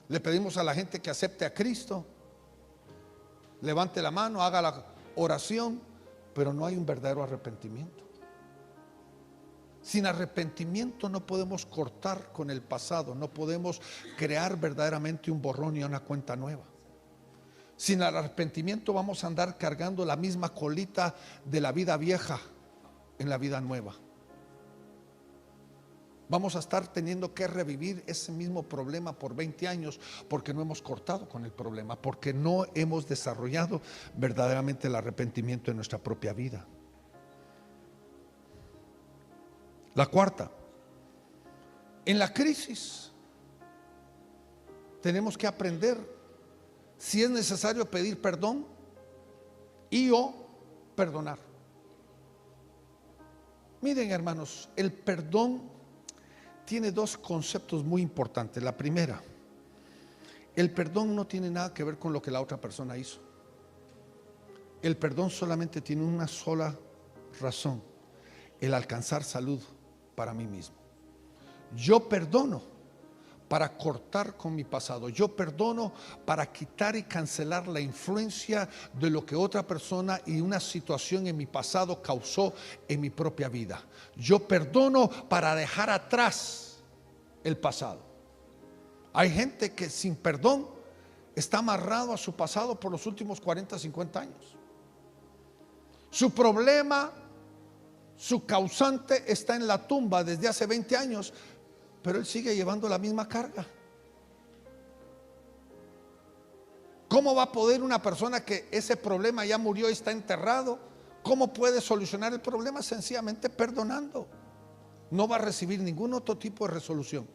Le pedimos a la gente que acepte a Cristo, levante la mano, haga la oración, pero no hay un verdadero arrepentimiento. Sin arrepentimiento no podemos cortar con el pasado, no podemos crear verdaderamente un borrón y una cuenta nueva. Sin arrepentimiento vamos a andar cargando la misma colita de la vida vieja en la vida nueva. Vamos a estar teniendo que revivir ese mismo problema por 20 años porque no hemos cortado con el problema, porque no hemos desarrollado verdaderamente el arrepentimiento en nuestra propia vida. La cuarta, en la crisis tenemos que aprender si es necesario pedir perdón y o perdonar. Miren, hermanos, el perdón tiene dos conceptos muy importantes. La primera, el perdón no tiene nada que ver con lo que la otra persona hizo. El perdón solamente tiene una sola razón: el alcanzar salud para mí mismo. Yo perdono para cortar con mi pasado. Yo perdono para quitar y cancelar la influencia de lo que otra persona y una situación en mi pasado causó en mi propia vida. Yo perdono para dejar atrás el pasado. Hay gente que sin perdón está amarrado a su pasado por los últimos 40, 50 años. Su problema, su causante está en la tumba desde hace 20 años, pero él sigue llevando la misma carga. ¿Cómo va a poder una persona que ese problema ya murió y está enterrado? ¿Cómo puede solucionar el problema? Sencillamente perdonando. No va a recibir ningún otro tipo de resolución,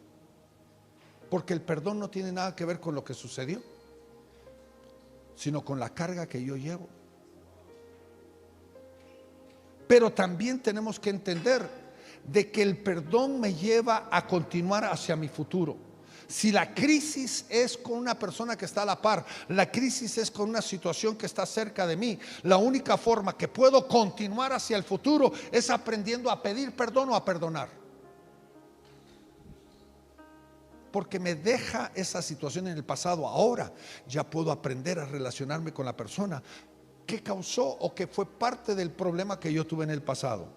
porque el perdón no tiene nada que ver con lo que sucedió, sino con la carga que yo llevo. Pero también tenemos que entender de que el perdón me lleva a continuar hacia mi futuro. Si la crisis es con una persona que está a la par, la crisis es con una situación que está cerca de mí, la única forma que puedo continuar hacia el futuro es aprendiendo a pedir perdón o a perdonar. Porque me deja esa situación en el pasado. Ahora ya puedo aprender a relacionarme con la persona que causó o que fue parte del problema que yo tuve en el pasado.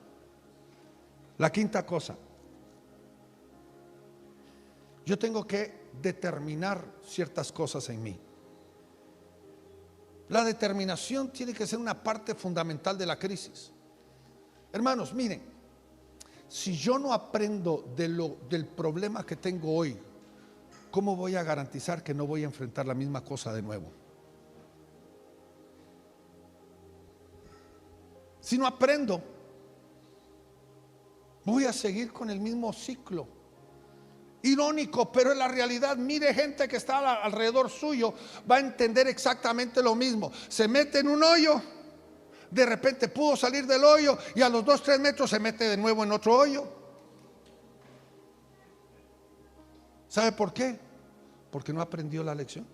La quinta cosa, yo tengo que determinar ciertas cosas en mí. La determinación tiene que ser una parte fundamental de la crisis. Hermanos, miren, si yo no aprendo del problema que tengo hoy, ¿cómo voy a garantizar que no voy a enfrentar la misma cosa de nuevo? Si no aprendo, voy a seguir con el mismo ciclo. Irónico, pero en la realidad, mire, gente que está alrededor suyo va a entender exactamente lo mismo. Se mete en un hoyo, de repente pudo salir del hoyo y a los 2-3 metros se mete de nuevo en otro hoyo. ¿Sabe por qué? Porque no aprendió la lección.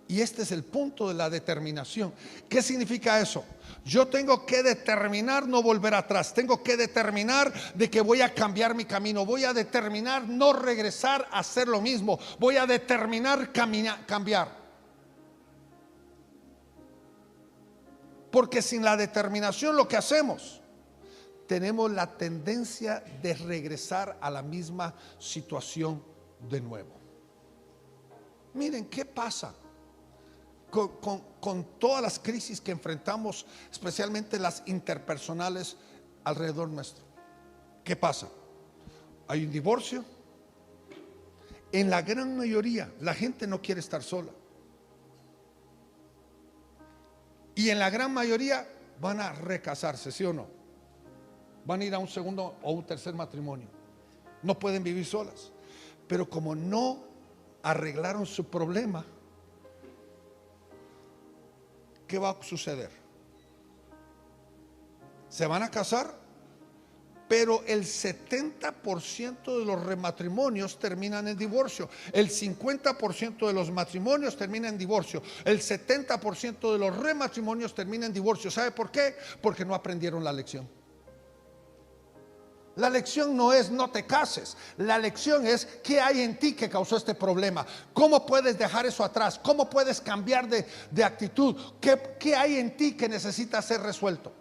Y este es el punto de la determinación. ¿Qué significa eso? Yo tengo que determinar no volver atrás. Tengo que determinar de que voy a cambiar mi camino. Voy a determinar no regresar a hacer lo mismo. Voy a determinar cambiar. Porque sin la determinación lo que hacemos, tenemos la tendencia de regresar a la misma situación de nuevo. Miren, ¿qué pasa con todas las crisis que enfrentamos, especialmente las interpersonales alrededor nuestro? ¿Qué pasa? Hay un divorcio. En la gran mayoría la gente no quiere estar sola, y en la gran mayoría van a recasarse, ¿sí o no? Van a ir a un segundo o un tercer matrimonio. No pueden vivir solas, pero como no arreglaron su problema, ¿qué va a suceder? Se van a casar, pero el 70% de los rematrimonios terminan en divorcio. El 50% de los matrimonios terminan en divorcio. El 70% de los rematrimonios terminan en divorcio. ¿Sabe por qué? Porque no aprendieron la lección. La lección no es no te cases. La lección es qué hay en ti que causó este problema. ¿Cómo puedes dejar eso atrás? ¿Cómo puedes cambiar de actitud? ¿Qué hay en ti que necesita ser resuelto?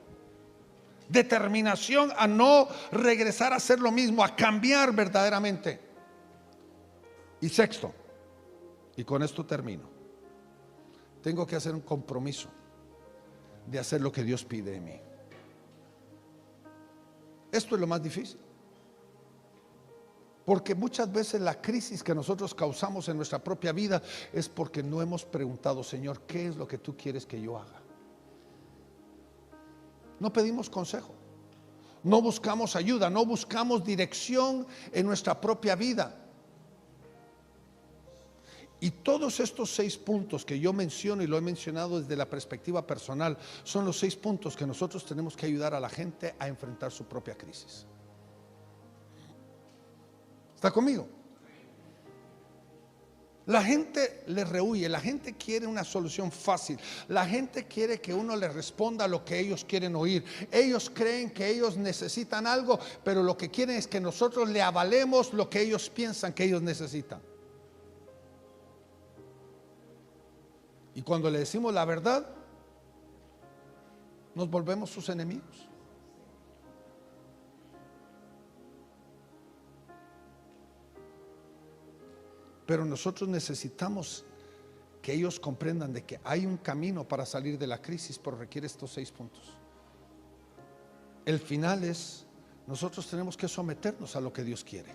Determinación a no regresar a hacer lo mismo, a cambiar verdaderamente. Y sexto, y con esto termino, tengo que hacer un compromiso de hacer lo que Dios pide de mí. Esto es lo más difícil, porque muchas veces la crisis que nosotros causamos en nuestra propia vida es porque no hemos preguntado: Señor, ¿qué es lo que tú quieres que yo haga? No pedimos consejo, no buscamos ayuda, no buscamos dirección en nuestra propia vida. Y todos estos 6 puntos que yo menciono, y lo he mencionado desde la perspectiva personal, son los 6 puntos que nosotros tenemos que ayudar a la gente a enfrentar su propia crisis. ¿Está conmigo? La gente le rehúye, la gente quiere una solución fácil, la gente quiere que uno le responda lo que ellos quieren oír. Ellos creen que ellos necesitan algo, pero lo que quieren es que nosotros le avalemos lo que ellos piensan que ellos necesitan. Y cuando le decimos la verdad, nos volvemos sus enemigos. Pero nosotros necesitamos que ellos comprendan de que hay un camino para salir de la crisis, pero requiere estos 6 puntos. El final es: nosotros tenemos que someternos a lo que Dios quiere,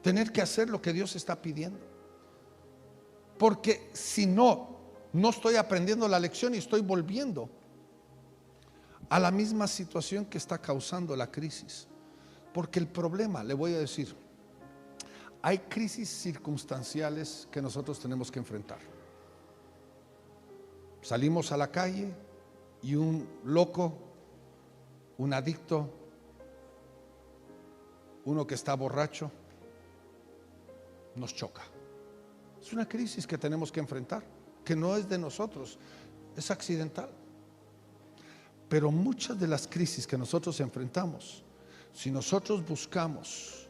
tener que hacer lo que Dios está pidiendo, porque si no estoy aprendiendo la lección y estoy volviendo a la misma situación que está causando la crisis. Porque el problema, le voy a decir, hay crisis circunstanciales que nosotros tenemos que enfrentar. Salimos a la calle y un loco, un adicto, uno que está borracho, nos choca. Es una crisis que tenemos que enfrentar, que no es de nosotros, es accidental. Pero muchas de las crisis que nosotros enfrentamos, si nosotros buscamos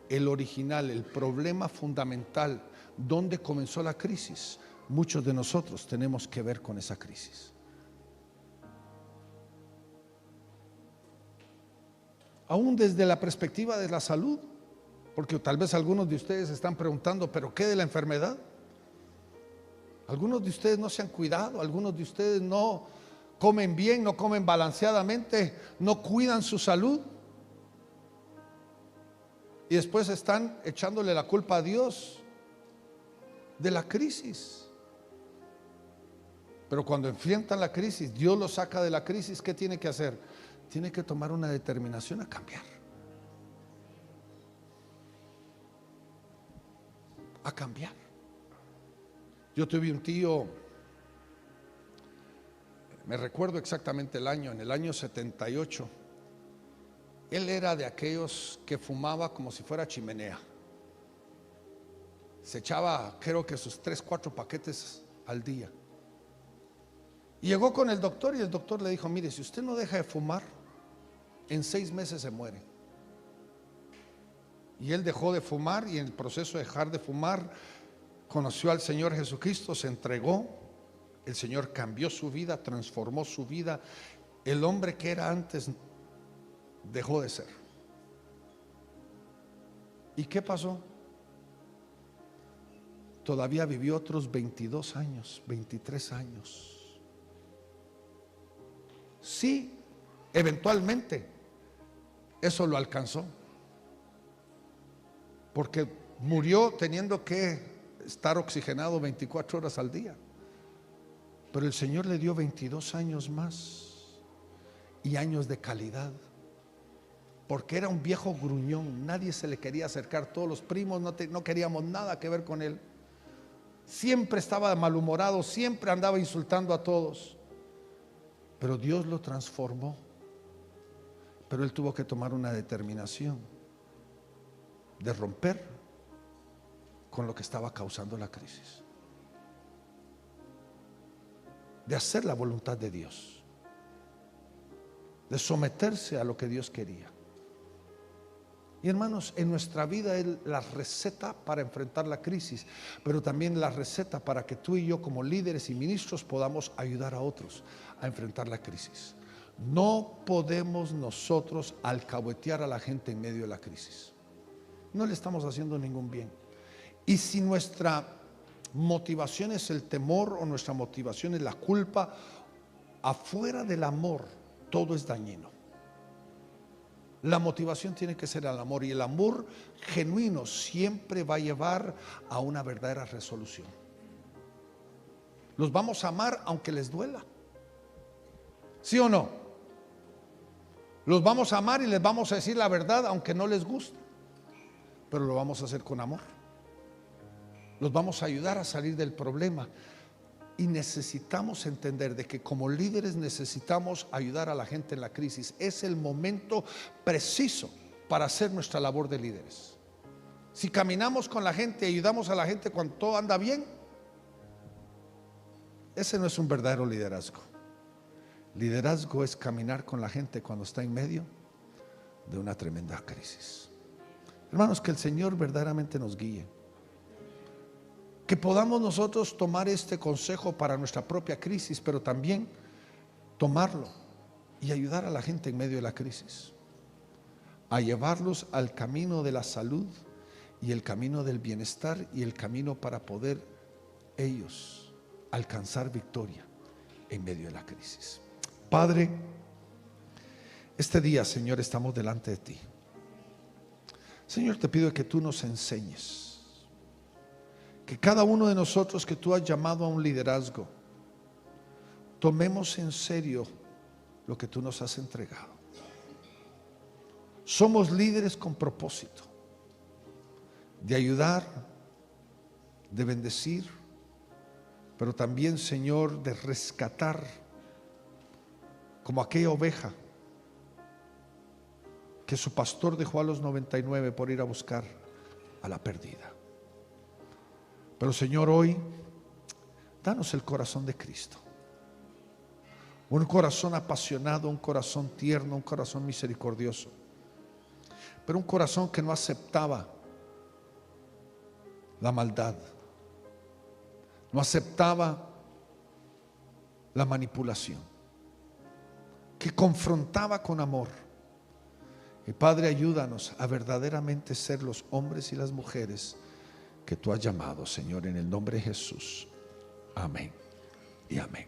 el original, el problema fundamental, donde comenzó la crisis, muchos de nosotros tenemos que ver con esa crisis. Aún desde la perspectiva de la salud, porque tal vez algunos de ustedes están preguntando, ¿pero qué de la enfermedad? Algunos de ustedes no se han cuidado, algunos de ustedes no comen bien, no comen balanceadamente, no cuidan su salud. Y después están echándole la culpa a Dios de la crisis. Pero cuando enfrentan la crisis, Dios los saca de la crisis, ¿qué tiene que hacer? Tiene que tomar una determinación a cambiar. A cambiar. Yo tuve un tío, me recuerdo exactamente el año, en el año 78. Él era de aquellos que fumaba como si fuera chimenea. Se echaba, creo que sus 3, 4 paquetes al día. Y llegó con el doctor y el doctor le dijo, mire, si usted no deja de fumar, en 6 meses se muere. Y él dejó de fumar, y en el proceso de dejar de fumar conoció al Señor Jesucristo, se entregó. El Señor cambió su vida, transformó su vida. El hombre que era antes dejó de ser. ¿Y qué pasó? Todavía vivió otros 22 años, 23 años. Sí, eventualmente eso lo alcanzó, porque murió teniendo que estar oxigenado 24 horas al día. Pero el Señor le dio 22 años más, y años de calidad, porque era un viejo gruñón. Nadie se le quería acercar, todos los primos no queríamos nada que ver con él. Siempre estaba malhumorado, siempre andaba insultando a todos. Pero Dios lo transformó. Pero él tuvo que tomar una determinación de romper con lo que estaba causando la crisis, de hacer la voluntad de Dios, de someterse a lo que Dios quería. Y hermanos, en nuestra vida es la receta para enfrentar la crisis, pero también la receta para que tú y yo, como líderes y ministros, podamos ayudar a otros a enfrentar la crisis. No podemos nosotros alcahuetear a la gente en medio de la crisis. No le estamos haciendo ningún bien. Y si nuestra motivación es el temor, o nuestra motivación es la culpa, afuera del amor todo es dañino. La motivación tiene que ser el amor, y el amor genuino siempre va a llevar a una verdadera resolución. Los vamos a amar aunque les duela, ¿sí o no? Los vamos a amar y les vamos a decir la verdad aunque no les guste, pero lo vamos a hacer con amor. Los vamos a ayudar a salir del problema. Y necesitamos entender de que como líderes necesitamos ayudar a la gente en la crisis. Es el momento preciso para hacer nuestra labor de líderes. Si caminamos con la gente, ayudamos a la gente cuando todo anda bien, ese no es un verdadero liderazgo. Liderazgo es caminar con la gente cuando está en medio de una tremenda crisis. Hermanos, que el Señor verdaderamente nos guíe. Que podamos nosotros tomar este consejo para nuestra propia crisis, pero también tomarlo y ayudar a la gente en medio de la crisis, a llevarlos al camino de la salud y el camino del bienestar y el camino para poder ellos alcanzar victoria en medio de la crisis. Padre, este día, Señor, estamos delante de ti. Señor, te pido que tú nos enseñes, que cada uno de nosotros que tú has llamado a un liderazgo, tomemos en serio lo que tú nos has entregado. Somos líderes con propósito de ayudar, de bendecir, pero también, Señor, de rescatar, como aquella oveja que su pastor dejó a los 99 por ir a buscar a la perdida. Pero Señor, hoy danos el corazón de Cristo, un corazón apasionado, un corazón tierno, un corazón misericordioso, pero un corazón que no aceptaba la maldad, no aceptaba la manipulación, que confrontaba con amor. Y Padre, ayúdanos a verdaderamente ser los hombres y las mujeres que tú has llamado, Señor, en el nombre de Jesús. Amén y amén.